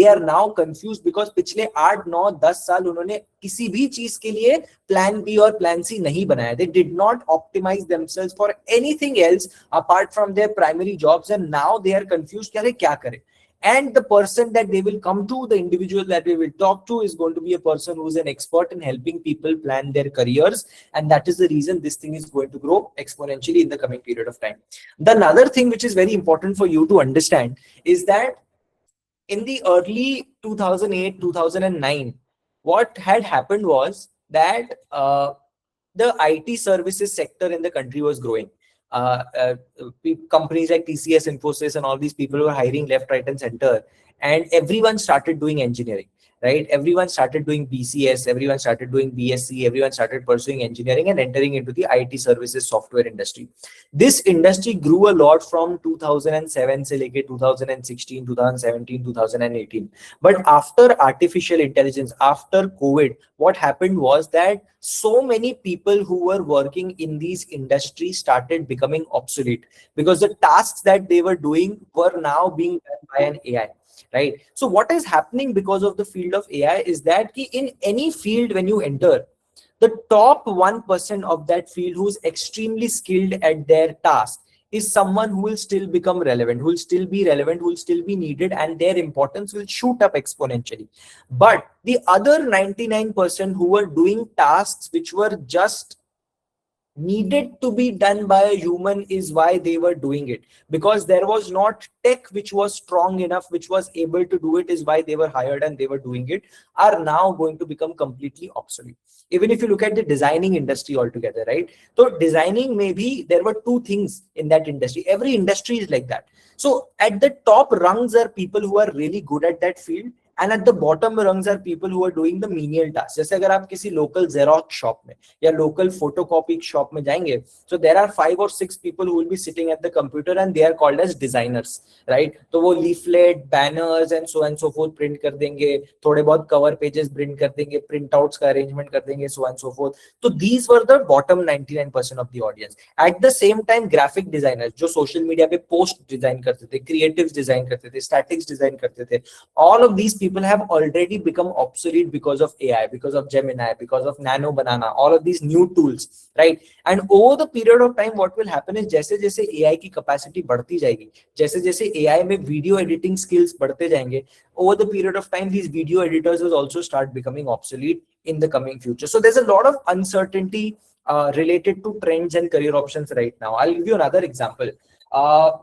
they are now confused because पिछले 8, 9, 10 साल उन्होंने किसी भी चीज के लिए plan B और plan C नहीं बनाया. They did not optimize themselves for anything else apart from their primary jobs, and now they are confused कि अरे क्या करें. And the person that they will come to, the individual that we will talk to, is going to be a person who is an expert in helping people plan their careers. And that is the reason this thing is going to grow exponentially in the coming period of time. The another thing which is very important for you to understand is that in the early 2008, 2009, what had happened was that the IT services sector in the country was growing. Companies like TCS, Infosys, and all these people were hiring left, right, and center, and everyone started doing engineering, right? Everyone started doing BCS, everyone started doing BSc, everyone started pursuing engineering and entering into the IT services software industry. This industry grew a lot from 2007 se leke 2016, 2017, 2018. But after artificial intelligence, after COVID, what happened was that so many people who were working in these industries started becoming obsolete because the tasks that they were doing were now being done by an AI. Right. So what is happening because of the field of AI is that in any field, when you enter, the top 1% of that field who's extremely skilled at their task is someone who will still become relevant, who will still be relevant, who will still be needed, and their importance will shoot up exponentially. But the other 99% who were doing tasks which were just needed to be done by a human is why they were doing it, because there was not tech which was strong enough, which was able to do it, is why they were hired and they were doing it, are now going to become completely obsolete. Even if you look at the designing industry altogether, right? So designing, maybe there were two things in that industry. Every industry is like that. So at the top rungs are people who are really good at that field, and at the bottom rungs are people who are doing the menial tasks. जैसे अगर आप किसी local Xerox shop में या local photocopy shop में जाएंगे, so there are 5 or 6 people who will be sitting at the computer and they are called as designers, right? तो वो leaflet, banners and so forth print कर देंगे, थोड़े बहुत cover pages print कर देंगे, printouts का arrangement कर देंगे, so and so forth. So these were the bottom 99% of the audience. At the same time, graphic designers जो social media पे post design करते थे, creatives design करते थे, statics design करते थे, all of these people have already become obsolete because of AI, because of Gemini, because of Nano Banana, all of these new tools, right? And over the period of time, what will happen is जैसे जैसे AI की capacity बढ़ती जाएगी, जैसे जैसे AI में video editing skills बढ़ते जाएंगे, over the period of time, these video editors will also start becoming obsolete in the coming future. So there's a lot of uncertainty related to trends and career options right now. I'll give you another example.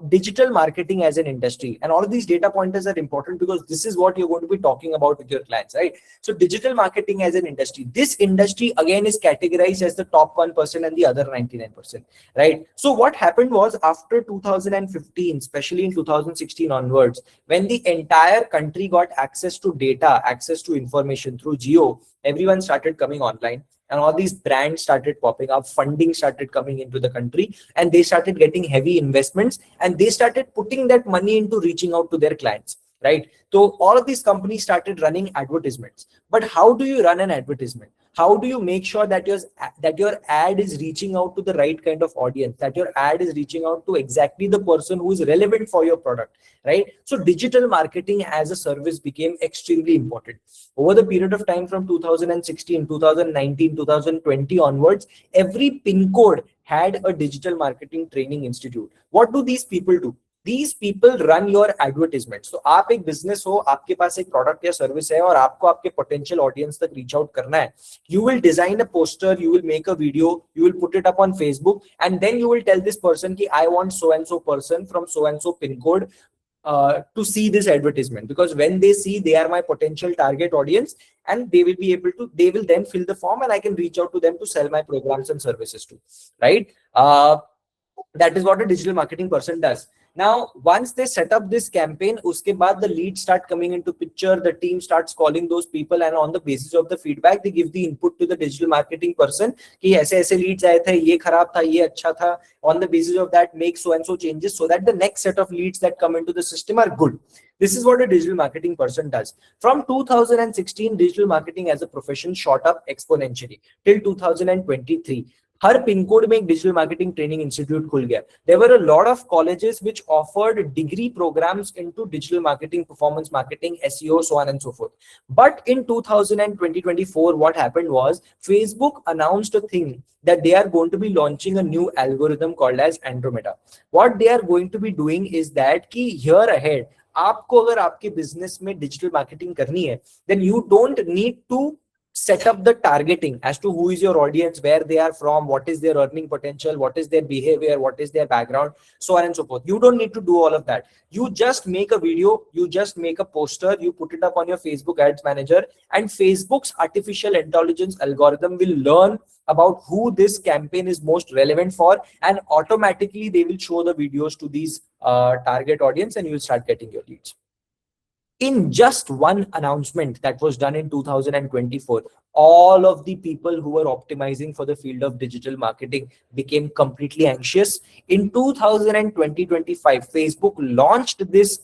Digital marketing as an industry, and all of these data pointers are important because this is what you're going to be talking about with your clients, right? So digital marketing as an industry, this industry again is categorized as the top 1% and the other 99%, right? So what happened was after 2015, especially in 2016 onwards, when the entire country got access to data, access to information through Geo, everyone started coming online. And all these brands started popping up, funding started coming into the country, and they started getting heavy investments, and they started putting that money into reaching out to their clients, right? So all of these companies started running advertisements. But how do you run an advertisement? How do you make sure that your ad is reaching out to the right kind of audience, that your ad is reaching out to exactly the person who is relevant for your product, right? So digital marketing as a service became extremely important. Over the period of time from 2016, 2019, 2020 onwards, every pin code had a digital marketing training institute. What do these people do? These people run your advertisements. So आप एक business हो, आपके पास एक product या service है और आपको आपके potential audience तक reach out करना है. You will design a poster, you will make a video, you will put it up on Facebook, and then you will tell this person कि I want so and so person from so and so pin code to see this advertisement, because when they see, they are my potential target audience, and they will be able to, they will then fill the form and I can reach out to them to sell my programs and services to, right? That is what a digital marketing person does. Now, once they set up this campaign, uske baad the leads start coming into picture, the team starts calling those people, and on the basis of the feedback, they give the input to the digital marketing person कि ऐसे ऐसे leads आए थे, ये खराब था, ये अच्छा था. On the basis of that, make so and so changes so that the next set of leads that come into the system are good. This is what a digital marketing person does. From 2016, digital marketing as a profession shot up exponentially till 2023. Her pin code में एक digital marketing training institute खुल गया. There were a lot of colleges which offered degree programs into digital marketing, performance marketing, SEO, so on and so forth. But in 2024, what happened was Facebook announced a thing that they are going to be launching a new algorithm called as Andromeda. What they are going to be doing is that कि here ahead, आपको अगर आपके business में digital marketing करनी है, then you don't need to set up the targeting as to who is your audience, where they are from, what is their earning potential, what is their behavior, what is their background, so on and so forth. You don't need to do all of that. You just make a video, you just make a poster, you put it up on your Facebook ads manager, and Facebook's artificial intelligence algorithm will learn about who this campaign is most relevant for, and automatically they will show the videos to these target audience, and you will start getting your leads. In just one announcement that was done in 2024, all of the people who were optimizing for the field of digital marketing became completely anxious. In 2025, Facebook launched this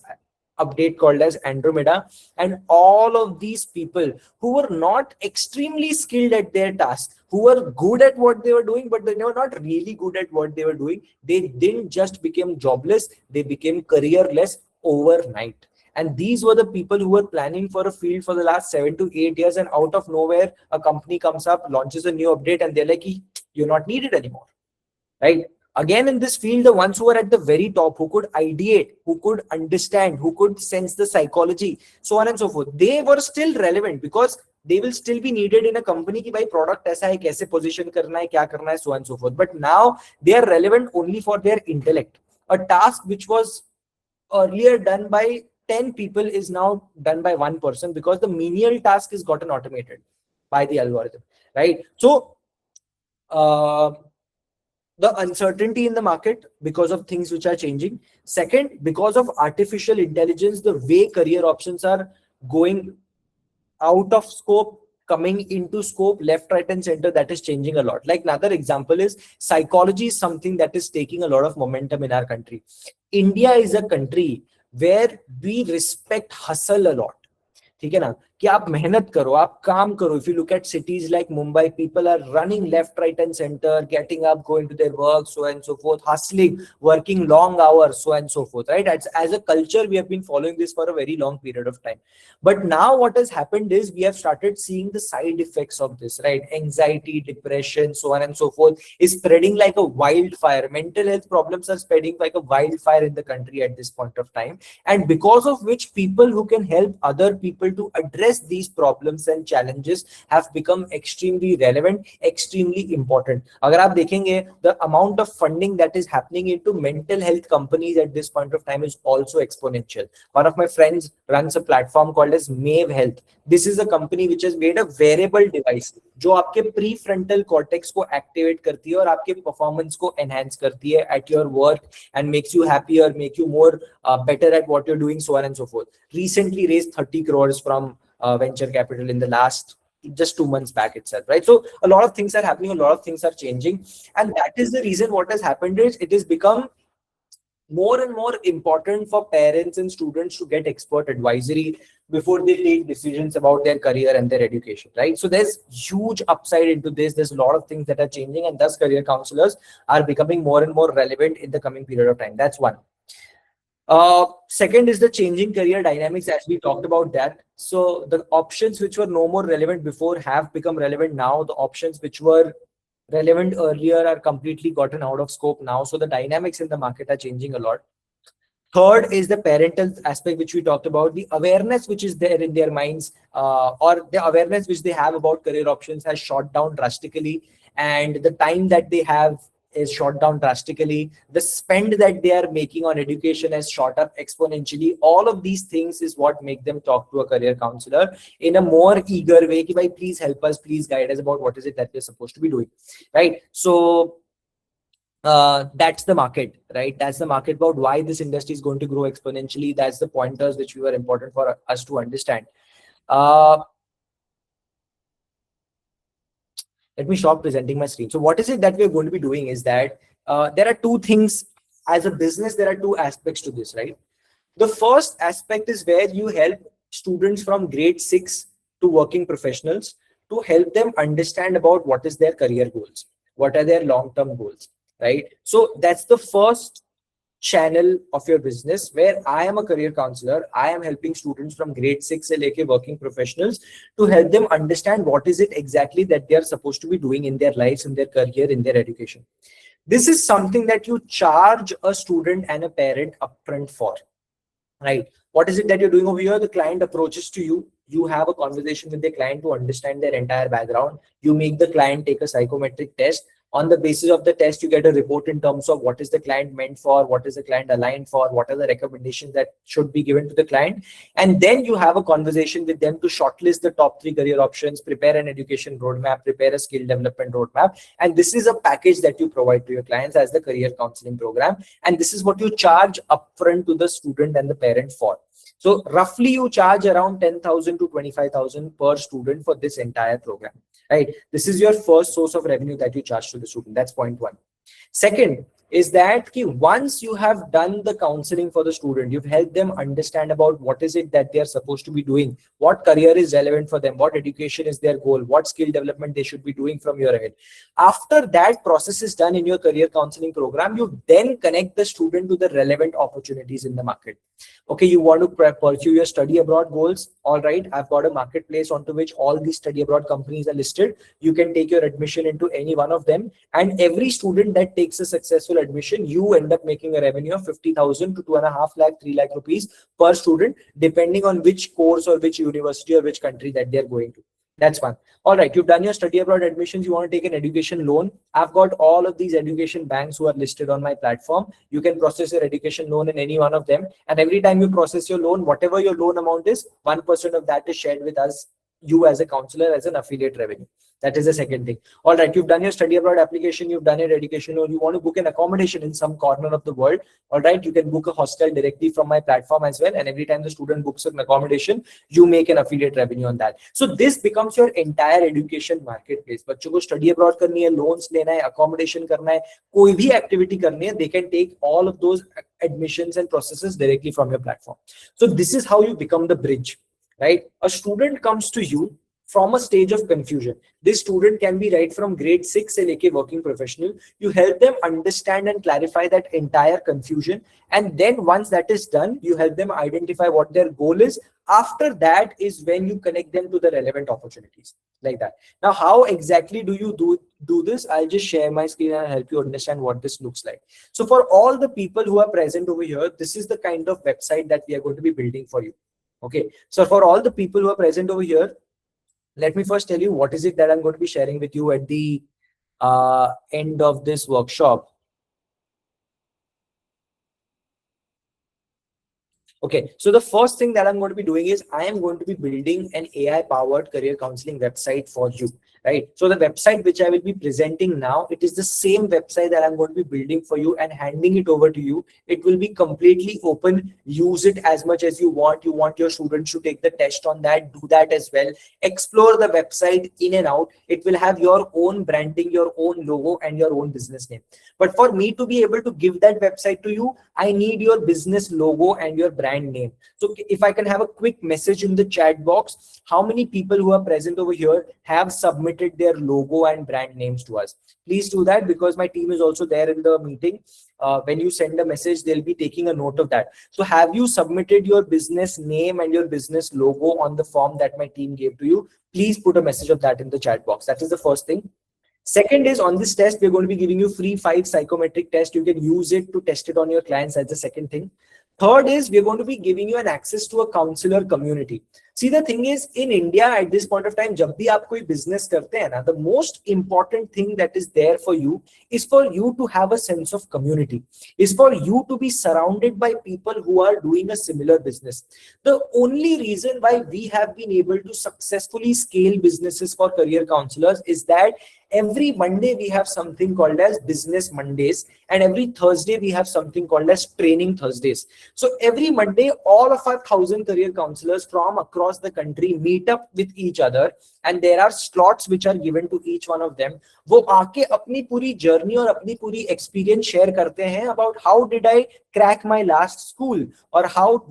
update called as Andromeda, and all of these people who were not extremely skilled at their task, who were good at what they were doing, but they were not really good at what they were doing, they didn't just become jobless, they became careerless overnight. And these were the people who were planning for a field for the last 7 to 8 years, and out of nowhere, a company comes up, launches a new update, and they're like, you're not needed anymore, right? Again, in this field, the ones who were at the very top, who could ideate, who could understand, who could sense the psychology, so on and so forth, they were still relevant because they will still be needed in a company ki bhai product aisa hai, kaise position karna hai, kya karna hai, so on and so forth. But now they are relevant only for their intellect. A task which was earlier done by 10 people is now done by one person because the menial task is gotten automated by the algorithm, right? So the uncertainty in the market because of things which are changing. Second, because of artificial intelligence, the way career options are going out of scope, coming into scope, left, right, and center, that is changing a lot. Like another example is psychology is something that is taking a lot of momentum in our country. India is a country where we respect hustle a lot. ठीक है ना, कि आप मेहनत करो, आप काम करो. If you look at cities like Mumbai, people are running left, right, and center, getting up, going to their work, so and so forth, hustling, working long hours, so and so forth, right? As a culture, we have been following this for a very long period of time. But now what has happened is we have started seeing the side effects of this, right? Anxiety, depression, so on and so forth is spreading like a wildfire. Mental health problems are spreading like a wildfire in the country at this point of time. And because of which, people who can help other people to address these problems and challenges have become extremely relevant, extremely important. Agar aap dekhenge, the amount of funding that is happening into mental health companies at this point of time is also exponential. One of my friends runs a platform called as Mave Health. This is a company which has made a wearable device जो आपके prefrontal cortex को activate करती है और आपके performance को enhance करती है at your work and makes you happier, make you more better at what you're doing, so on and so forth. Recently raised 30 crores from venture capital in the last just 2 months back itself, right? So a lot of things are happening, a lot of things are changing, and that is the reason what has happened is it has become more and more important for parents and students to get expert advisory before they take decisions about their career and their education, right? So there's huge upside into this. There's a lot of things that are changing, and thus career counselors are becoming more and more relevant in the coming period of time. That's one. Second is the changing career dynamics, as we talked about that. So the options which were no more relevant before have become relevant now. The options which were relevant earlier are completely gotten out of scope now. So the dynamics in the market are changing a lot. Third is the parental aspect, which we talked about. The awareness which is there in their minds, or the awareness which they have about career options has shot down drastically, and the time that they have is shot down drastically. The spend that they are making on education has shot up exponentially. All of these things is what make them talk to a career counselor in a more eager way. Ki, bhai, please help us, please guide us about what is it that we're supposed to be doing, right? So that's the market, right? That's the market about why this industry is going to grow exponentially. That's the pointers which were important for us to understand. Let me stop presenting my screen. So what is it that we're going to be doing is that there are two things. As a business, there are two aspects to this, right? The first aspect is where you help students from grade 6 to working professionals to help them understand about what is their career goals. what are their long-term goals, right? So that's the first channel of your business where I am a career counselor. I am helping students from grade 6 से लेके working professionals to help them understand what is it exactly that they are supposed to be doing in their lives, in their career, in their education. This is something that you charge a student and a parent upfront for, right? What is it that you're doing over here? The client approaches to you. You have a conversation with the client to understand their entire background. You make the client take a psychometric test. On the basis of the test, you get a report in terms of what is the client meant for, what is the client aligned for, what are the recommendations that should be given to the client. And then you have a conversation with them to shortlist the top 3 career options, prepare an education roadmap, prepare a skill development roadmap. And this is a package that you provide to your clients as the career counseling program. And this is what you charge upfront to the student and the parent for. So roughly you charge around 10,000 to 25,000 per student for this entire program, right? This is your first source of revenue that you charge to the student. That's point one. Second is that once you have done the counseling for the student, you've helped them understand about what is it that they're supposed to be doing, what career is relevant for them, what education is their goal, what skill development they should be doing from your ahead. After that process is done in your career counseling program, you then connect the student to the relevant opportunities in the market. Okay, you want to pursue your study abroad goals. All right, I've got a marketplace onto which all these study abroad companies are listed. You can take your admission into any one of them. And every student that takes a successful admission, you end up making a revenue of 50,000 to 2.5 lakh, 3 lakh rupees per student, depending on which course or which university or which country that they're going to. That's one. All right, you've done your study abroad admissions. You want to take an education loan. I've got all of these education banks who are listed on my platform. You can process your education loan in any one of them. And every time you process your loan, whatever your loan amount is, 1% of that is shared with us, you as a counselor, as an affiliate revenue. That is the second thing. All right, you've done your study abroad application, you've done your education loan, you want to book an accommodation in some corner of the world. All right, you can book a hostel directly from my platform as well. And every time the student books an accommodation, you make an affiliate revenue on that. So this becomes your entire education marketplace. बच्चों को study abroad करनी है, loans लेना है, accommodation करना है, कोई भी activity करनी है, they can take all of those admissions and processes directly from your platform. So this is how you become the bridge, right? A student comes to you from a stage of confusion. This student can be right from grade 6 से लेके working professional. You help them understand and clarify that entire confusion. And then once that is done, you help them identify what their goal is. After that is when you connect them to the relevant opportunities, like that. Now, how exactly do you do this? I'll just share my screen and help you understand what this looks like. So for all the people who are present over here, this is the kind of website that we are going to be building for you. Okay, so for all the people who are present over here, let me first tell you what is it that I'm going to be sharing with you at the end of this workshop. Okay, so the first thing that I'm going to be doing is I am going to be building an AI-powered career counseling website for you, right? So the website which I will be presenting now, it is the same website that I'm going to be building for you and handing it over to you. It will be completely open. Use it as much as you want. You want your students to take the test on that, do that as well. Explore the website in and out. It will have your own branding, your own logo, and your own business name. But for me to be able to give that website to you, I need your business logo and your brand name. So if I can have a quick message in the chat box, how many people who are present over here have submitted their logo and brand names to us? Please do that, because my team is also there in the meeting. When you send a message, they'll be taking a note of that. So have you submitted your business name and your business logo on the form that my team gave to you? Please put a message of that in the chat box. That is the first thing. Second is, on this test, we're going to be giving you free 5 psychometric tests. You can use it to test it on your clients. That's the second thing. Third is, we're going to be giving you an access to a counselor community. See, the thing is, in India at this point of time, जब भी आप कोई business करते हैं ना, the most important thing that is there for you is for you to have a sense of community, is for you to be surrounded by people who are doing a similar business. The only reason why we have been able to successfully scale businesses for career counselors is that every Monday we have something called as Business Mondays, and every Thursday we have something called as Training Thursdays. So every Monday, all of our 1,000 career counselors from across across the country meet up with each other, and there are slots which are given to each one of them. वो आके अपनी पूरी journey और अपनी पूरी experience share करते हैं about how did I crack my last school, or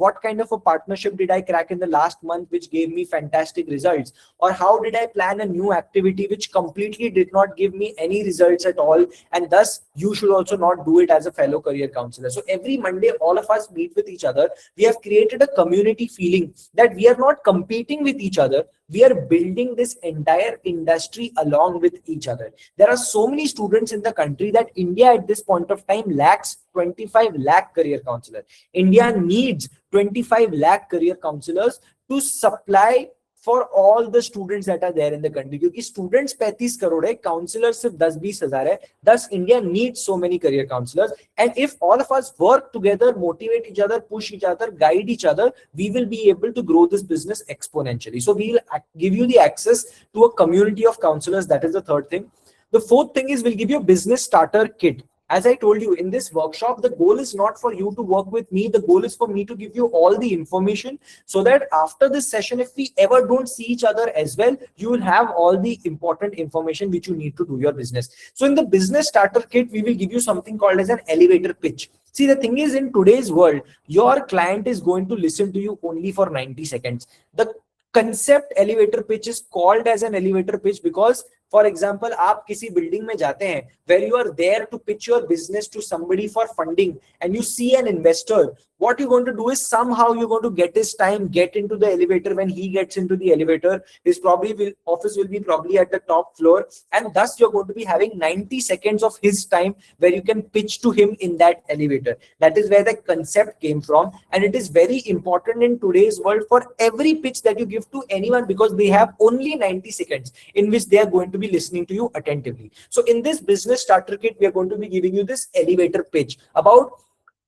what kind of a partnership did I crack in the last month which gave me fantastic results, or how did I plan a new activity which completely did not give me any results at all, and thus you should also not do it as a fellow career counselor. So every Monday all of us meet with each other. We have created a community feeling that we are not competing with each other, we are building this entire industry along with each other. There are so many students in the country that India at this point of time lacks 25 lakh career counselors. India needs 25 lakh career counselors to supply for all the students that are there in the country. क्योंकि students 35 crore है, counselors सिर्फ 10-20 हजार है. Thus India needs so many career counselors, and if all of us work together, motivate each other, push each other, guide each other, we will be able to grow this business exponentially. So we will give you the access to a community of counselors. That is the third thing. The fourth thing is we'll give you a business starter kit. As I told you in this workshop, the goal is not for you to work with me. The goal is for me to give you all the information so that after this session, if we ever don't see each other as well, you will have all the important information which you need to do your business. So in the business starter kit, we will give you something called as an elevator pitch. See, the thing is, in today's world, your client is going to listen to you only for 90 seconds. The concept elevator pitch is called as an elevator pitch because, for example, आप किसी building में जाते हैं where you are there to pitch your business to somebody for funding, and you see an investor. What you're going to do is somehow you're going to get his time, get into the elevator. When he gets into the elevator, his office will be probably at the top floor, and thus you're going to be having 90 seconds of his time where you can pitch to him in that elevator. That is where the concept came from, and it is very important in today's world for every pitch that you give to anyone, because they have only 90 seconds in which they are going to be listening to you attentively. So in this business starter kit, we are going to be giving you this elevator pitch about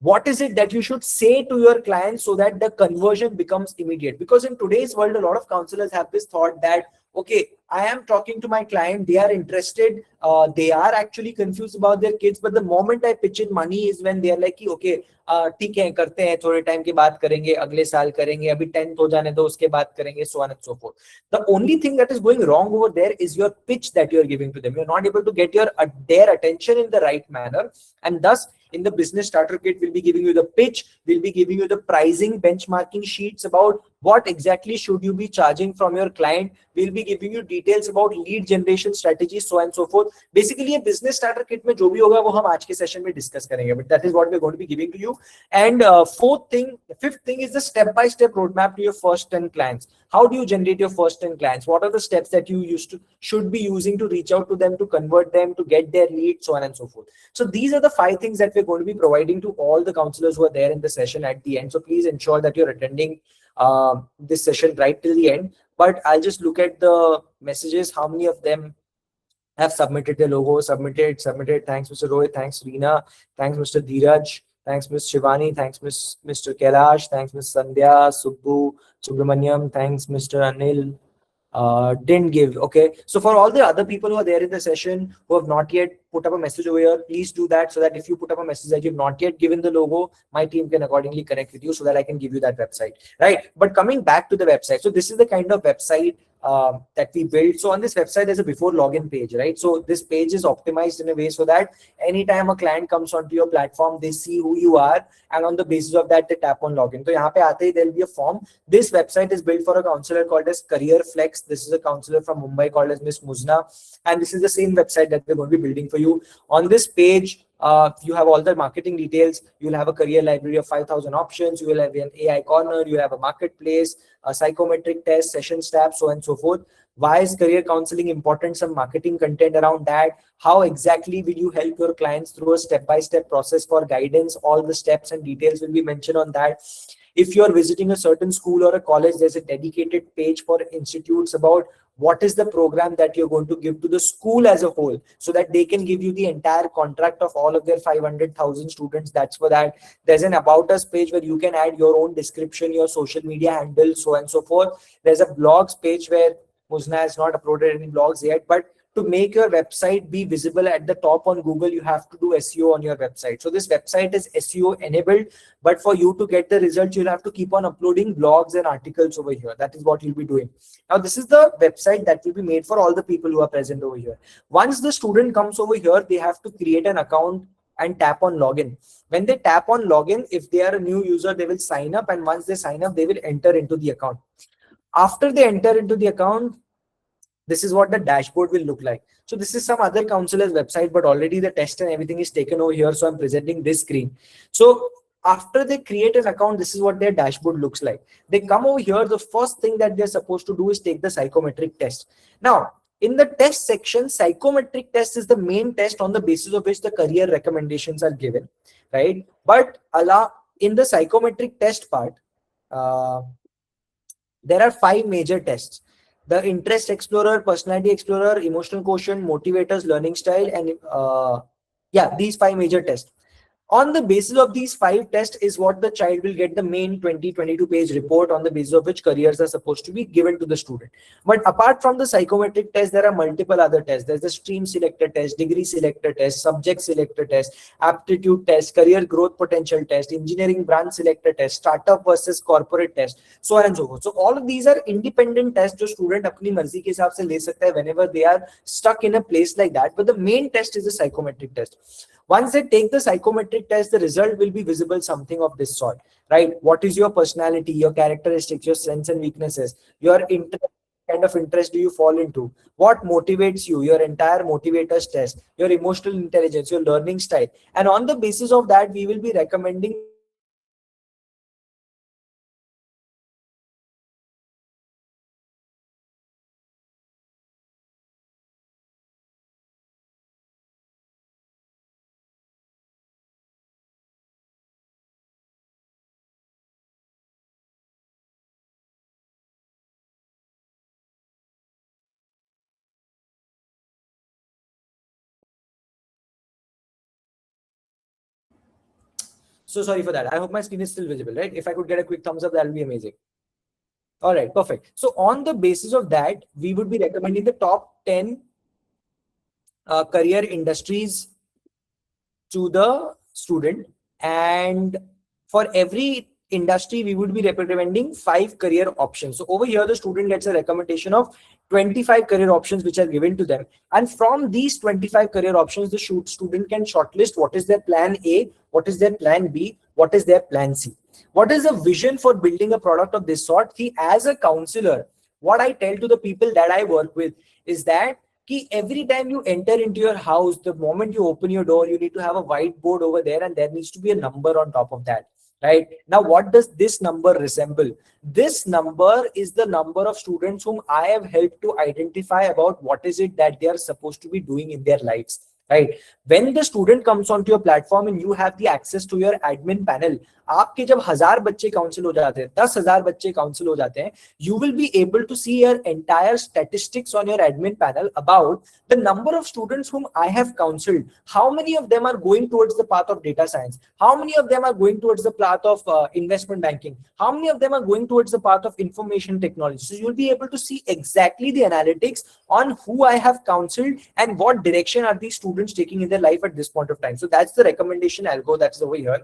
what is it that you should say to your clients so that the conversion becomes immediate. Because in today's world, a lot of counselors have this thought that, okay, I am talking to my client, they are interested, they are actually confused about their kids, but the moment I pitch in money is when they are like, okay, ठीक है, करते हैं, थोड़े time के बाद करेंगे, अगले साल करेंगे, अभी 10th हो जाने दो, उसके बाद करेंगे, so on and so forth. The only thing that is going wrong over there is your pitch that you are giving to them. You are not able to get their attention in the right manner, and thus in the business starter kit, we'll be giving you the pitch, we'll be giving you the pricing benchmarking sheets about what exactly should you be charging from your client. We'll be giving you details about lead generation strategies, so on and so forth. Basically, a business starter kit में जो भी होगा वो हम आज के session में discuss करेंगे. But that is what we're going to be giving to you. And fifth thing is the step-by-step roadmap to your first 10 clients. How do you generate your first 10 clients? What are the steps that you should be using to reach out to them, to convert them, to get their leads, so on and so forth. So these are the 5 things that we're going to be providing to all the counselors who are there in the session at the end. So please ensure that you're attending this session right till the end. But I'll just look at the messages. How many of them have submitted their logo? Submitted. Thanks, Mr. Rohit. Thanks, Reena. Thanks, Mr. Dheeraj. Thanks, Ms. Shivani. Thanks, Mr. Kailash. Thanks, Ms. Sandhya, Subbu, Subramaniam. Thanks, Mr. Anil. Didn't give. Okay, so for all the other people who are there in the session who have not yet put up a message over here, please do that, so that if you put up a message that you've not yet given the logo, my team can accordingly connect with you so that I can give you that website, right? But coming back to the website, so this is the kind of website that we built. So on this website, there's a before login page, right? So this page is optimized in a way so that anytime a client comes onto your platform, they see who you are, and on the basis of that, they tap on login. So यहाँ पे आते ही there'll be a form. This website is built for a counselor called as Career Flex. This is a counselor from Mumbai called as Miss Muzna, and this is the same website that we're going to be building for you. On this page, you have all the marketing details. You'll have a career library of 5,000 options. You will have an AI corner. You have a marketplace, a psychometric test, sessions tab, so on and so forth. Why is career counseling important? Some marketing content around that. How exactly will you help your clients through a step-by-step process for guidance? All the steps and details will be mentioned on that. If you are visiting a certain school or a college, there's a dedicated page for institutes about what is the program that you're going to give to the school as a whole, so that they can give you the entire contract of all of their 500,000 students. That's for that. There's an about us page where you can add your own description, your social media handle, so on and so forth. There's a blogs page where Muzna has not uploaded any blogs yet, but to make your website be visible at the top on Google, you have to do SEO on your website. So this website is SEO enabled, but for you to get the results, you'll have to keep on uploading blogs and articles over here. That is what you'll be doing. Now, this is the website that will be made for all the people who are present over here. Once the student comes over here, they have to create an account and tap on login. When they tap on login, if they are a new user, they will sign up, and once they sign up, they will enter into the account. After they enter into the account, this is what the dashboard will look like. So this is some other counselor's website, but already the test and everything is taken over here. So I'm presenting this screen. So after they create an account, this is what their dashboard looks like. They come over here. The first thing that they're supposed to do is take the psychometric test. Now, in the test section, psychometric test is the main test on the basis of which the career recommendations are given, right? But in the psychometric test part, there are 5 major tests: the interest explorer, personality explorer, emotional quotient, motivators, learning style, and these 5 major tests. On the basis of these 5 tests is what the child will get the main 22 page report, on the basis of which careers are supposed to be given to the student. But apart from the psychometric test, there are multiple other tests. There's the stream selector test, degree selector test, subject selector test, aptitude test, career growth potential test, engineering branch selector test, startup versus corporate test, so on and so forth. So all of these are independent tests जो student अपनी मर्जी के हिसाब से ले सकता है whenever they are stuck in a place like that. But the main test is the psychometric test. Once they take the psychometric test, the result will be visible, something of this sort, right? What is your personality, your characteristics, your strengths and weaknesses, your interest, kind of interest do you fall into, what motivates you, your entire motivators test, your emotional intelligence, your learning style. And on the basis of that, we will be recommending So sorry for that. I hope my screen is still visible, right? If I could get a quick thumbs up, that would be amazing. All right, perfect. So on the basis of that, we would be recommending the top 10 career industries to the student. And for every industry, we would be recommending 5 career options. So over here, the student gets a recommendation of 25 career options which are given to them. And from these 25 career options, the student can shortlist what is their plan A, what is their plan B, what is their plan C. What is the vision for building a product of this sort? See, as a counselor, what I tell to the people that I work with is that every time you enter into your house, the moment you open your door, you need to have a whiteboard over there, and there needs to be a number on top of that. Right now, what does this number resemble? This number is the number of students whom I have helped to identify about what is it that they are supposed to be doing in their lives. Right? When the student comes onto your platform and you have the access to your admin panel, आपके जब 1000 बच्चे council हो जाते हैं, 10,000 बच्चे council हो जाते हैं, you will be able to see your entire statistics on your admin panel about the number of students whom I have counseled. How many of them are going towards the path of data science? How many of them are going towards the path of investment banking? How many of them are going towards the path of information technology? So you'll be able to see exactly the analytics on who I have counseled and what direction are these students taking in their life at this point of time. So that's the recommendation algo that's over here.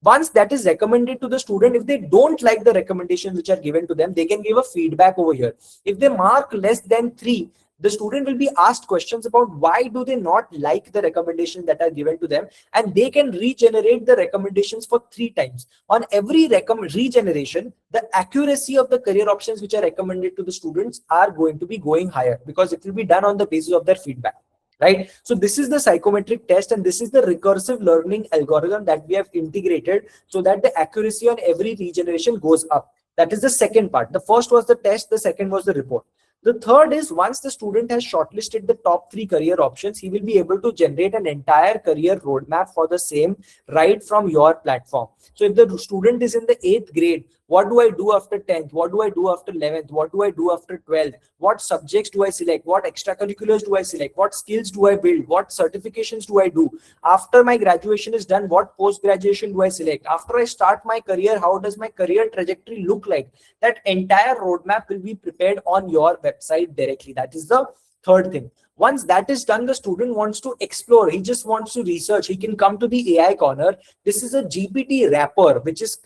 Once that is recommended to the student, if they don't like the recommendations which are given to them, they can give a feedback over here. If they mark less than 3, the student will be asked questions about why do they not like the recommendations that are given to them, and they can regenerate the recommendations for 3 times. On every regeneration, the accuracy of the career options which are recommended to the students are going to be going higher, because it will be done on the basis of their feedback. Right? So this is the psychometric test, and this is the recursive learning algorithm that we have integrated so that the accuracy on every regeneration goes up. That is the second part. The first was the test, the second was the report. The third is, once the student has shortlisted the top 3 career options, he will be able to generate an entire career roadmap for the same right from your platform. So if the student is in the 8th grade, what do I do after 10th? What do I do after 11th? What do I do after 12th? What subjects do I select? What extracurriculars do I select? What skills do I build? What certifications do I do? After my graduation is done, what post-graduation do I select? After I start my career, how does my career trajectory look like? That entire roadmap will be prepared on your website directly. That is the third thing. Once that is done, the student wants to explore. He just wants to research. He can come to the AI corner. This is a GPT wrapper, which is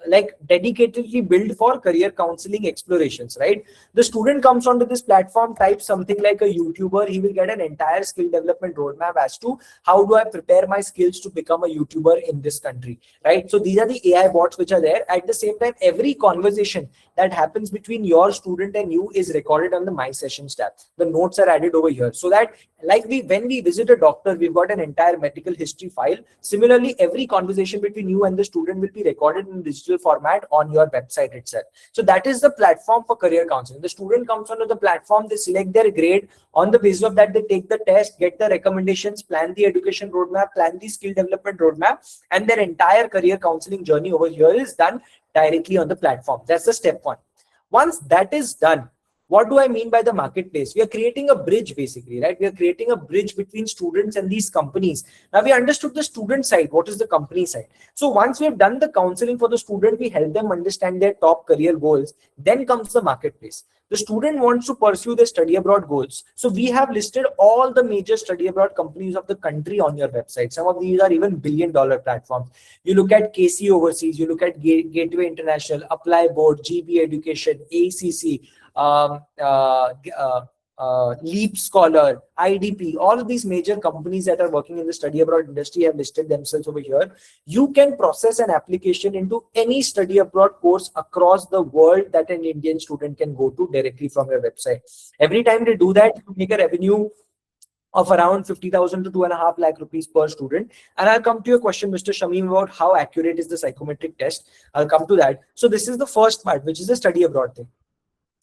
like dedicatedly built for career counseling explorations, right? The student comes onto this platform, types something like a YouTuber. He will get an entire skill development roadmap as to how do I prepare my skills to become a YouTuber in this country, right? So these are the AI bots which are there. At the same time, every conversation that happens between your student and you is recorded on the My Sessions tab. The notes are added over here, so that like when we visit a doctor, we've got an entire medical history file. Similarly, every conversation between you and the student will be recorded in digital format on your website itself. So that is the platform for career counseling. The student comes onto the platform, they select their grade. On the basis of that, they take the test, get the recommendations, plan the education roadmap, plan the skill development roadmap, and their entire career counseling journey over here is done directly on the platform. That's the step one. Once that is done, what do I mean by the marketplace? We are creating a bridge basically, right? We are creating a bridge between students and these companies. Now we understood the student side. What is the company side? So once we have done the counseling for the student, we help them understand their top career goals. Then comes the marketplace. The student wants to pursue their study abroad goals. So we have listed all the major study abroad companies of the country on your website. Some of these are even billion-dollar platforms. You look at KC Overseas, you look at Gateway International, Apply Board, GB Education, ACC, Leap Scholar, IDP, all of these major companies that are working in the study abroad industry have listed themselves over here. You can process an application into any study abroad course across the world that an Indian student can go to directly from your website. Every time they do that, you make a revenue of around 50,000 to 2.5 lakh rupees per student. And I'll come to your question, Mr. Shamim, about how accurate is the psychometric test. I'll come to that. So this is the first part, which is the study abroad thing.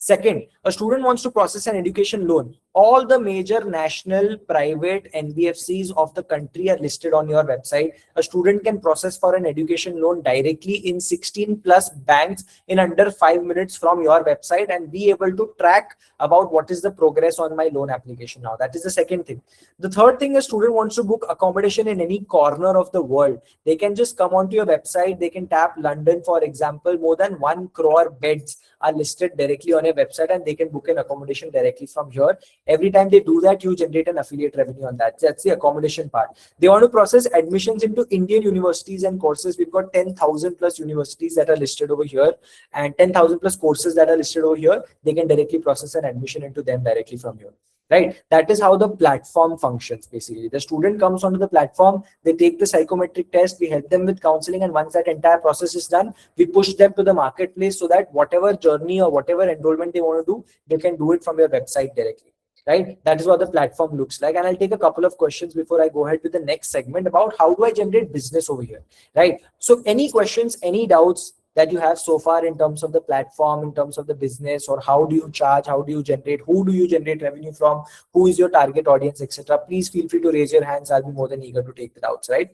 Second, a student wants to process an education loan. All the major national private NBFCs of the country are listed on your website. A student can process for an education loan directly in 16 plus banks in under 5 minutes from your website and be able to track about what is the progress on my loan application now. That is the second thing. The third thing, a student wants to book accommodation in any corner of the world. They can just come onto your website. They can tap London, for example. More than 1 crore beds are listed directly on your website and they can book an accommodation directly from here. Every time they do that, you generate an affiliate revenue on that. That's the accommodation part. They want to process admissions into Indian universities and courses. We've got 10,000 plus universities that are listed over here and 10,000 plus courses that are listed over here. They can directly process an admission into them directly from here. Right? That is how the platform functions basically. The student comes onto the platform, they take the psychometric test, we help them with counseling, and once that entire process is done, we push them to the marketplace so that whatever journey or whatever enrollment they want to do, they can do it from your website directly. Right? That is what the platform looks like. And I'll take a couple of questions before I go ahead with the next segment about how do I generate business over here. Right? So any questions, any doubts that you have so far in terms of the platform, in terms of the business, or how do you charge, how do you generate, who do you generate revenue from, who is your target audience, etc. Please feel free to raise your hands. I'll be more than eager to take the doubts, right?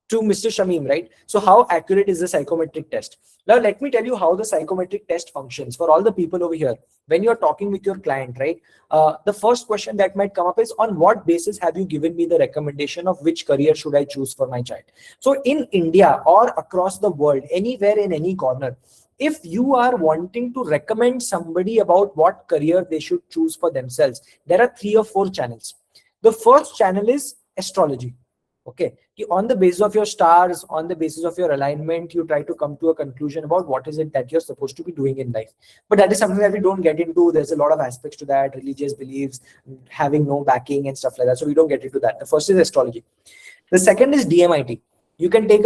To Mr. Shamim, right? So how accurate is the psychometric test? Now, let me tell you how the psychometric test functions for all the people over here. When you're talking with your client, right? The first question that might come up is, on what basis have you given me the recommendation of which career should I choose for my child? So in India or across the world, anywhere in any corner, if you are wanting to recommend somebody about what career they should choose for themselves, there are 3 or 4 channels. The first channel is astrology. Okay, on the basis of your stars, on the basis of your alignment, you try to come to a conclusion about what is it that you're supposed to be doing in life. But that is something that we don't get into. There's a lot of aspects to that, religious beliefs, having no backing and stuff like that. So we don't get into that. The first is astrology. The second is DMIT. You can take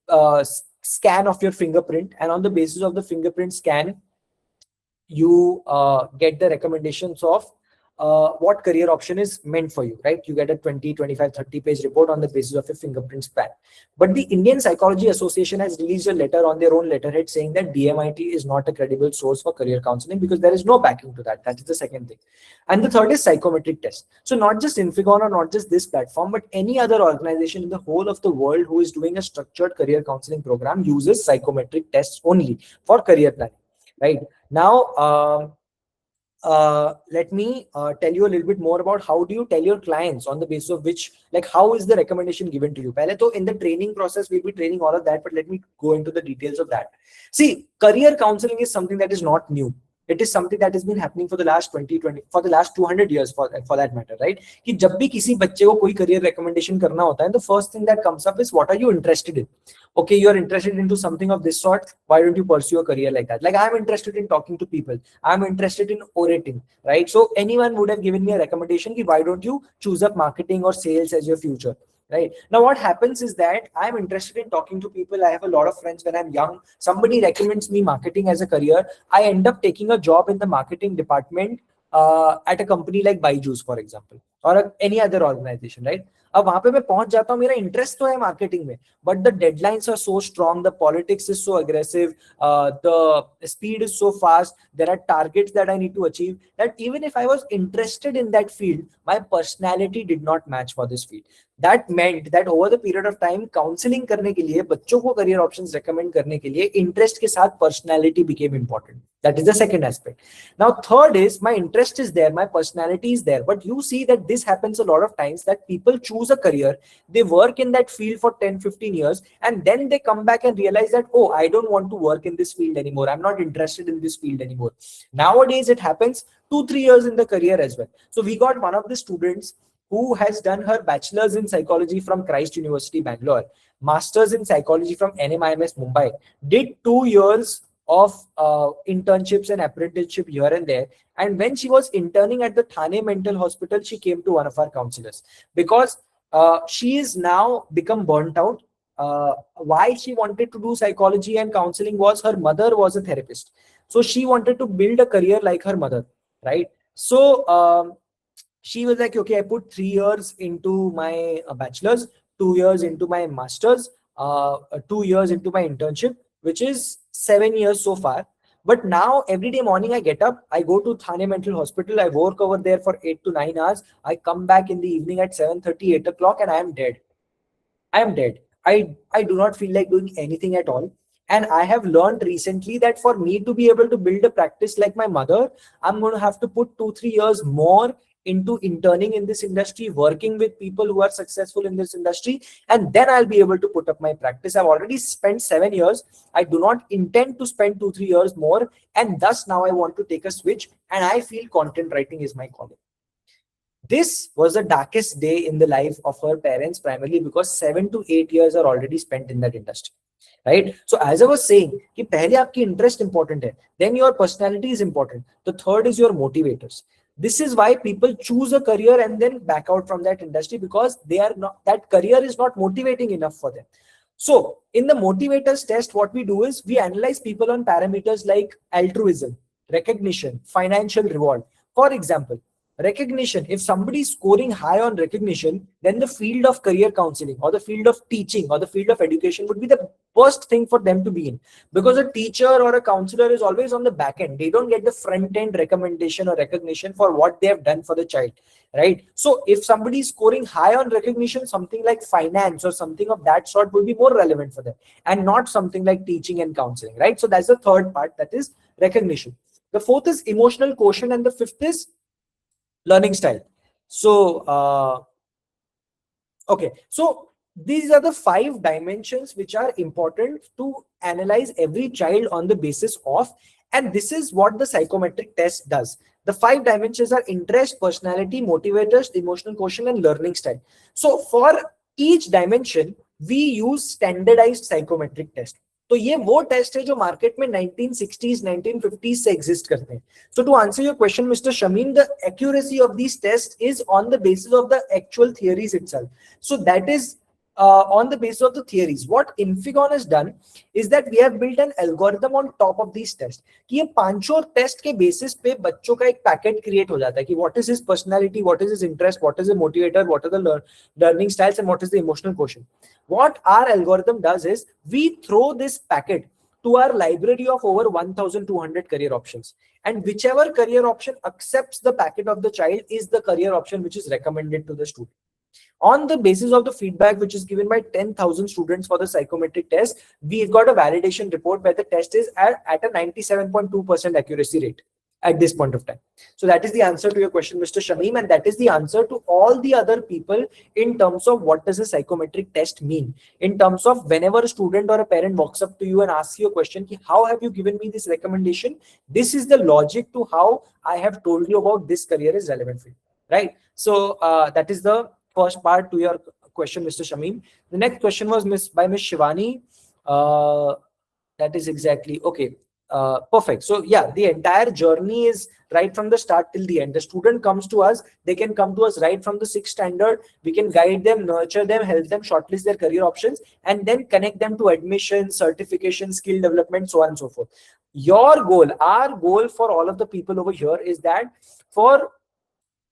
a scan of your fingerprint, and on the basis of the fingerprint scan, you get the recommendations of what career option is meant for you, right? You get a 20, 25, 30 page report on the basis of your fingerprint scan. But the Indian Psychology Association has released a letter on their own letterhead saying that DMIT is not a credible source for career counseling because there is no backing to that. That is the second thing. And the third is psychometric test. So not just Infigon or not just this platform, but any other organization in the whole of the world who is doing a structured career counseling program uses psychometric tests only for career planning, right? Now, let me tell you a little bit more about how do you tell your clients on the basis of which, like how is the recommendation given to you. Pehle to in the training process, we'll be training all of that, but let me go into the details of that. See, career counseling is something that is not new. It is something that has been happening for the last 20 for the last 200 years for that matter, right? कि जब भी किसी बच्चे को कोई career recommendation करना होता है, the first thing that comes up is what are you interested in? Okay, you are interested into something of this sort. Why don't you pursue a career like that? Like I'm interested in talking to people. I'm interested in orating, right? So anyone would have given me a recommendation कि why don't you choose up marketing or sales as your future? Right now, what happens is that I'm interested in talking to people. I have a lot of friends when I'm young. Somebody recommends me marketing as a career. I end up taking a job in the marketing department at a company like Byju's, for example, or any other organization, right? अब वहां पे मैं पहुंच जाता हूँ, मेरा interest तो है मार्केटिंग में, but the deadlines are so strong, the politics is so aggressive, the speed is so fast, there are targets that I need to achieve, that even if I was interested in that field, my personality did not match for this field. That meant that over the period of time, counselling करने के लिए, बच्चों को career options recommend करने के लिए, interest के साथ personality became important. That is the second aspect. Now third is my interest is there, my personality is there, but you see that this happens a lot of times that people choose a career, they work in that field for 10-15 years, and then they come back and realize that, oh, I don't want to work in this field anymore, I'm not interested in this field anymore. Nowadays it happens 2-3 years in the career as well. So we got one of the students who has done her bachelor's in psychology from Christ University, Bangalore, master's in psychology from NMIMS, Mumbai, did 2 years of internships and apprenticeship here and there. And when she was interning at the Thane Mental Hospital, she came to one of our counselors because she is now become burnt out. Why she wanted to do psychology and counseling was her mother was a therapist. So she wanted to build a career like her mother, right? So she was like, okay, I put 3 years into my bachelor's, 2 years into my master's, 2 years into my internship, which is 7 years so far. But now every day morning I get up, I go to Thane Mental Hospital, I work over there for 8 to 9 hours. I come back in the evening at 7:30, 8 o'clock, and I am dead. I am dead. I do not feel like doing anything at all. And I have learned recently that for me to be able to build a practice like my mother, I'm going to have to put 2-3 years more into interning in this industry, working with people who are successful in this industry, and then I'll be able to put up my practice. I've already spent 7 years. I do not intend to spend 2-3 years more. And thus now I want to take a switch, and I feel content writing is my calling. This was the darkest day in the life of her parents, primarily because 7 to 8 years are already spent in that industry, right? So as I was saying, कि पहले आपकी interest important है, then your personality is important. The third is your motivators. This is why people choose a career and then back out from that industry, because they are not, that career is not motivating enough for them. So in the motivators test, what we do is we analyze people on parameters like altruism, recognition, financial reward. For example, recognition, if somebody is scoring high on recognition, then the field of career counseling or the field of teaching or the field of education would be the first thing for them to be in, because a teacher or a counselor is always on the back end. They don't get the front end recommendation or recognition for what they have done for the child, right? So if somebody is scoring high on recognition, something like finance or something of that sort will be more relevant for them, and not something like teaching and counseling, right? So that's the third part, that is recognition. The fourth is emotional quotient, and the fifth is learning style. So okay, so these are the 5 dimensions which are important to analyze every child on the basis of, and this is what the psychometric test does. The 5 dimensions are interest, personality, motivators, emotional quotient, and learning style. So for each dimension we use standardized psychometric test. तो ये वो test है जो market में 1960s 1950s से exist करते हैं. So to answer your question, Mr. Shamim, the accuracy of these tests is on the basis of the actual theories itself. So that is on the basis of the theories. What Infigon has done is that we have built an algorithm on top of these tests. कि ये पांचों test के basis पे बच्चों का एक packet create हो जाता है कि what is his personality, what is his interest, what is the motivator, what are the learning styles, and what is the emotional quotient. What our algorithm does is we throw this packet to our library of over 1,200 career options, and whichever career option accepts the packet of the child is the career option which is recommended to the student. On the basis of the feedback which is given by 10,000 students for the psychometric test, we've got a validation report where the test is at a 97.2% accuracy rate. at this point of time. So that is the answer to your question, Mr. Shamim, and that is the answer to all the other people in terms of what does a psychometric test mean. In terms of whenever a student or a parent walks up to you and asks you a question, how have you given me this recommendation? This is the logic to how I have told you about this career is relevant for you, right? So that is the first part to your question, Mr. Shamim. The next question was by Miss Shivani. That is exactly okay. Perfect. So yeah, the entire journey is right from the start till the end. The student comes to us, they can come to us right from the 6th standard. We can guide them, nurture them, help them shortlist their career options, and then connect them to admission, certification, skill development, so on and so forth. Your goal, our goal for all of the people over here is that for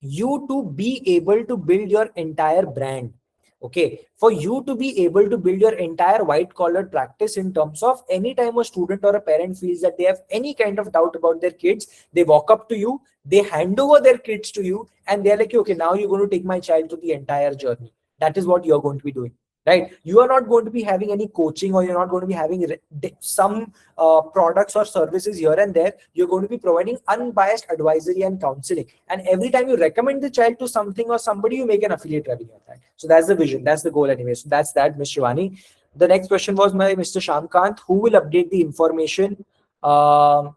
you to be able to build your entire brand. Okay, for you to be able to build your entire white collar practice in terms of anytime a student or a parent feels that they have any kind of doubt about their kids, they walk up to you, they hand over their kids to you, and they're like, okay, now you're going to take my child to the entire journey. That is what you're going to be doing, right? You are not going to be having any coaching, or you're not going to be having some products or services here and there. You're going to be providing unbiased advisory and counseling, and every time you recommend the child to something or somebody, you make an affiliate revenue on that. So that's the vision, that's the goal anyway. So that's that, Ms. Shivani. The next question was by Mr. Shamkant. Who will update the information? Who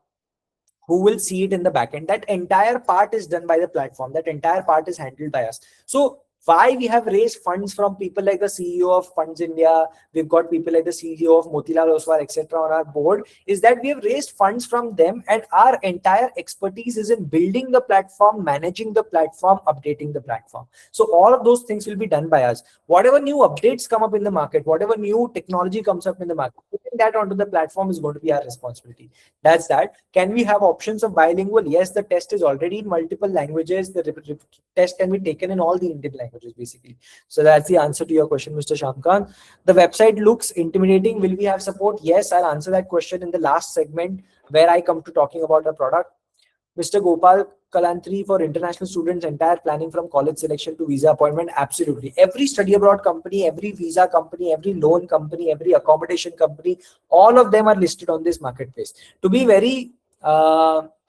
will see it in the backend? That entire part is done by the platform. That entire part is handled by us. So why we have raised funds from people like the CEO of Funds India, we've got people like the CEO of Motilal Oswal, etc. on our board, is that we have raised funds from them, and our entire expertise is in building the platform, managing the platform, updating the platform. So all of those things will be done by us. Whatever new updates come up in the market, whatever new technology comes up in the market, putting that onto the platform is going to be our responsibility. That's that. Can we have options of bilingual? Yes, the test is already in multiple languages. The test can be taken in all the Indian languages, basically. So that's the answer to your question, Mr. Shamkant. The website looks intimidating. Will we have support? Yes, I'll answer that question in the last segment where I come to talking about the product. Mr. Gopal Kalantri, for international students, entire planning from college selection to visa appointment. Absolutely. Every study abroad company, every visa company, every loan company, every accommodation company, all of them are listed on this marketplace. To be very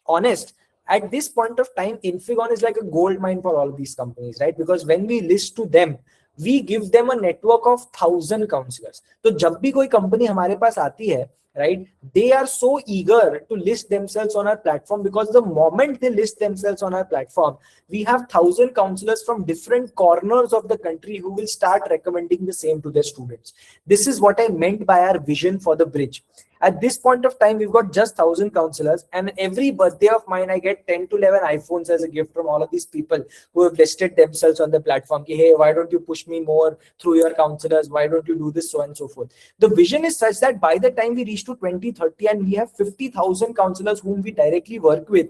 honest, at this point of time, Infigon is like a gold mine for all these companies, right? Because when we list to them, we give them a network of 1,000 counselors. So जब भी कोई company हमारे पास आती है, right, they are so eager to list themselves on our platform, because the moment they list themselves on our platform, we have 1,000 counselors from different corners of the country who will start recommending the same to their students. This is what I meant by our vision for the bridge. At this point of time, we've got just 1,000 counselors, and every birthday of mine, I get 10 to 11 iPhones as a gift from all of these people who have listed themselves on the platform. Hey, why don't you push me more through your counselors? Why don't you do this, so on and so forth? The vision is such that by the time we reach to 2030 and we have 50,000 counselors whom we directly work with,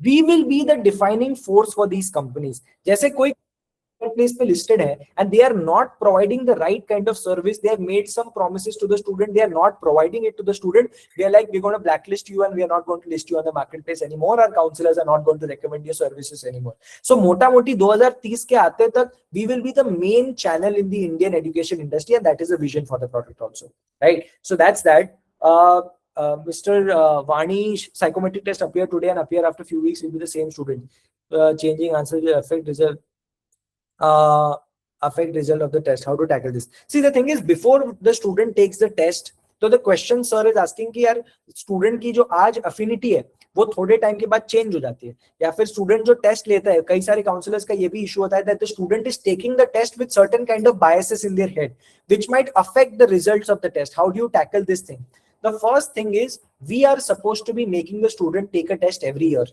we will be the defining force for these companies. जैसे कोई place पे listed hai and they are not providing the right kind of service, they have made some promises to the student, they are not providing it to the student, they are like, we're going to blacklist you and we are not going to list you on the marketplace anymore, our counselors are not going to recommend your services anymore. So mota moti 2030 ke aate tak we will be the main channel in the Indian education industry, and that is the vision for the product also, right? So that's that. Mr. Vani, psychometric test appear today and appear after a few weeks will be the same student. Changing answer will affect result of the test. How to tackle this? See, the thing is, before the student takes the test, so the question sir is asking कि यार student की जो आज affinity है वो थोड़े time के बाद चेंज हो जाती है, या फिर स्टूडेंट जो टेस्ट लेता है, कई सारे काउंसलर्स का ये भी इशू होता है that the student is taking the test with certain kind of biases in their head which might affect the results of the test. How do you tackle this thing? The first thing is, we are supposed to be making the student take a test every year.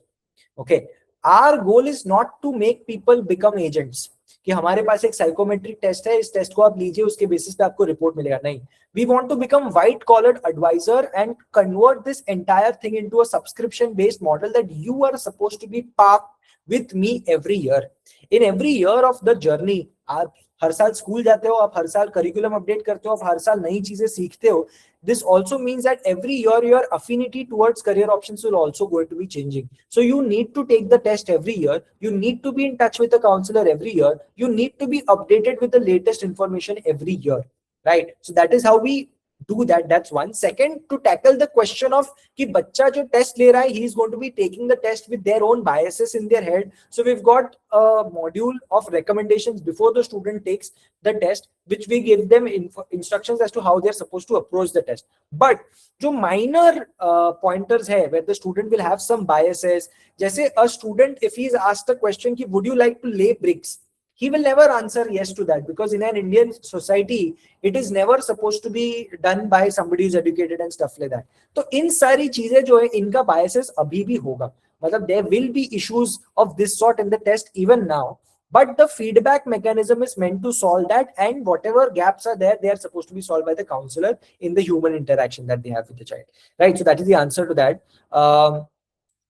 Okay, our goal is not to make people become agents कि हमारे पास एक psychometric test है, इस test को आप लीजिए, उसके basis पे आपको रिपोर्ट मिलेगा. नहीं, we want to become white collared advisor and convert this entire thing into a subscription based model that you are supposed to be parked with me every year. In every year of the journey, आप हर साल school जाते हो, आप हर साल curriculum update करते हो, आप हर साल नई चीजें सीखते हो. This also means that every year your affinity towards career options will also going to be changing. So you need to take the test every year. You need to be in touch with the counselor every year. You need to be updated with the latest information every year, right? So that is how we do that. That's one. Second, to tackle the question of कि बच्चा जो test ले रहा है, he is going to be taking the test with their own biases in their head. So we've got a module of recommendations before the student takes the test, which we give them instructions as to how they're supposed to approach the test. But जो minor pointers है where the student will have some biases, जैसे a student if he is asked a question कि would you like to lay bricks, he will never answer yes to that, because in an Indian society it is never supposed to be done by somebody who's educated and stuff like that. तो इन सारी चीजें जो है इनका biases अभी भी होगा, मतलब there will be issues of this sort in the test even now, but the feedback mechanism is meant to solve that, and whatever gaps are there, they are supposed to be solved by the counselor in the human interaction that they have with the child, right? So that is the answer to that.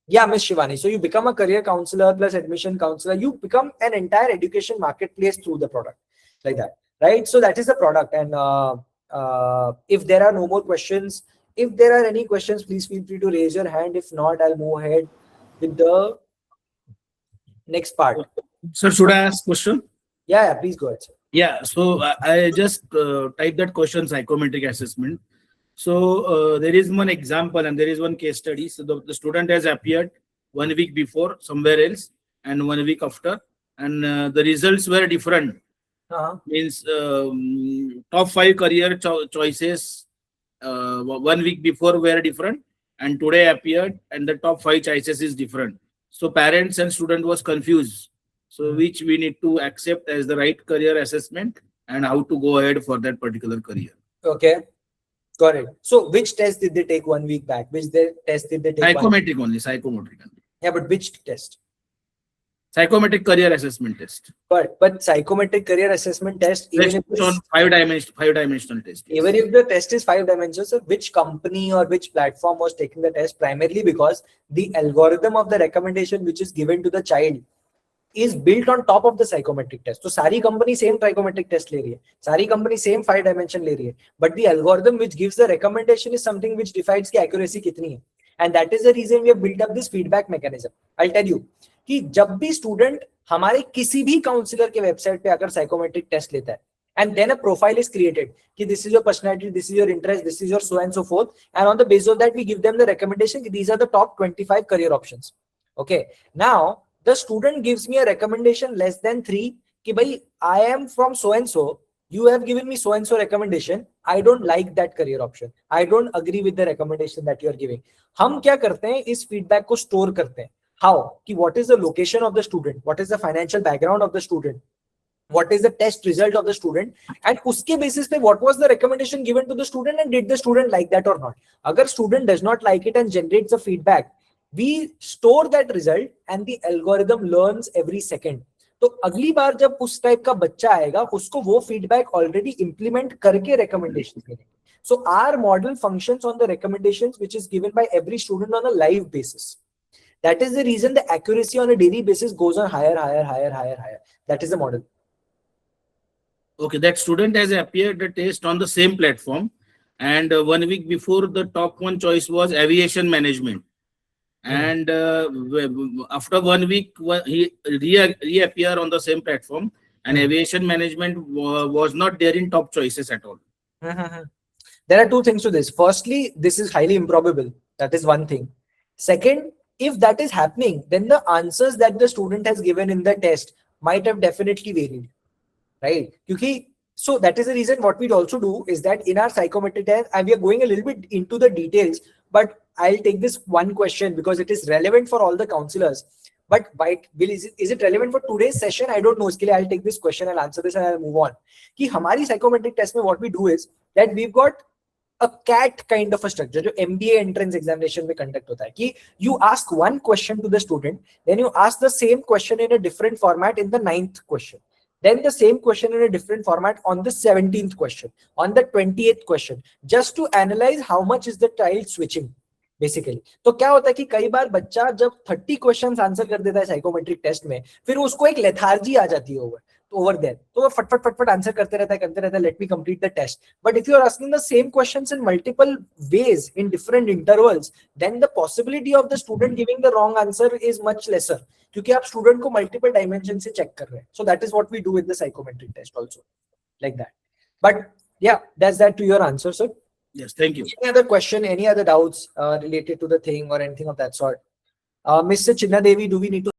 Yeah, Miss Shivani. So you become a career counselor plus admission counselor. You become an entire education marketplace through the product, like that, right? So that is the product. And if there are no more questions, if there are any questions, please feel free to raise your hand. If not, I'll move ahead with the next part. Sir, should I ask question? Yeah, please go ahead, sir. Yeah. So I just typed that question, psychometric assessment. So there is one example and there is one case study. So the student has appeared 1 week before somewhere else and 1 week after, and the results were different. Means top 5 career choices 1 week before were different, and today appeared and the top 5 choices is different. So parents and student was confused. So which we need to accept as the right career assessment and how to go ahead for that particular career. Okay. Got it. So which test did they take 1 week back? Which test did they take? Psychometric only, psychometric only. Yeah, but which test? Psychometric career assessment test. But psychometric career assessment test, even if on five-dimensional test. Even if the test is 5 dimensions, so which company or which platform was taking the test? Primarily because the algorithm of the recommendation which is given to the child is built on top of the psychometric test. So सारी company same psychometric test ले रही है, सारी company same 5 dimension ले रही है, but the algorithm which gives the recommendation is something which defines की accuracy कितनी है, and that is the reason we have built up this feedback mechanism. I'll tell you कि जब भी student हमारे किसी भी counselor के website पे आकर psychometric test लेता है, and then a profile is created कि this is your personality, this is your interest, this is your so and so forth, and on the basis of that we give them the recommendation कि these are the top 25 career options. Okay, now the student gives me a recommendation less than 3 कि भाई I am from so and so, you have given me so and so recommendation, I don't like that career option, I don't agree with the recommendation that you are giving. हम क्या करते हैं, इस feedback को store करते हैं. How? कि what is the location of the student, what is the financial background of the student, what is the test result of the student, and uske basis pe what was the recommendation given to the student and did the student like that or not. Agar student does not like it and generates a feedback, we store that result and the algorithm learns every second. तो अगली बार जब उस type का बच्चा आएगा उसको वो feedback already implement करके recommendations देंगे. So our model functions on the recommendations which is given by every student on a live basis. That is the reason the accuracy on a daily basis goes on higher. That is the model. Okay, that student has appeared the test on the same platform, and 1 week before the top 1 choice was aviation management. And after 1 week, he reappeared on the same platform, and aviation management was not there in top choices at all. There are 2 things to this. Firstly, this is highly improbable. That is one thing. Second, if that is happening, then the answers that the student has given in the test might have definitely varied, right? So that is the reason what we'd also do is that in our psychometric test, and we are going a little bit into the details, but I'll take this one question because it is relevant for all the counselors. But is it relevant for today's session? I don't know. I'll take this question, I'll answer this and I'll move on. Ki hamari psychometric test mein what we do is that we've got a CAT kind of a structure, जो MBA entrance examination में conduct होता है कि you ask one question to the student, then you ask the same question in a different format in the 9th question, then the same question in a different format on the 17th question, on the 28th question, just to analyze how much is the child switching basically. तो क्या होता है कि कई बार बच्चा जब 30 questions answer कर देता है साइकोमेट्रिक टेस्ट में, फिर उसको एक लेथार्जी आ जाती है over there, तो वो फटफट आंसर करते रहता है, let me complete the test. But if you are asking the same questions in multiple ways in different intervals, then the possibility of the student giving the wrong answer is much lesser, क्योंकि आप student को multiple dimensions से check कर रहे हैं. So that is what we do with the psychometric test also, like that. But yeah, that's that to your answer, sir. Yes, thank you. Any other question, any other doubts related to the thing or anything of that sort? Mr. Chinna Devi, do we need to